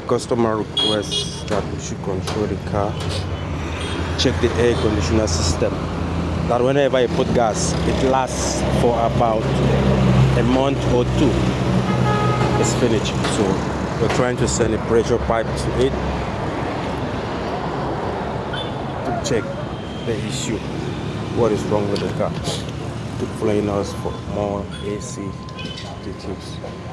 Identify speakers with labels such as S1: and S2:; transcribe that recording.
S1: customer requests that we should control the car. Check the air conditioner system. That whenever you put gas, it lasts for about a month or two. It's finished. So we're trying to send a pressure pipe to it to check the issue. What is wrong with the car? Keep following us for more AC details.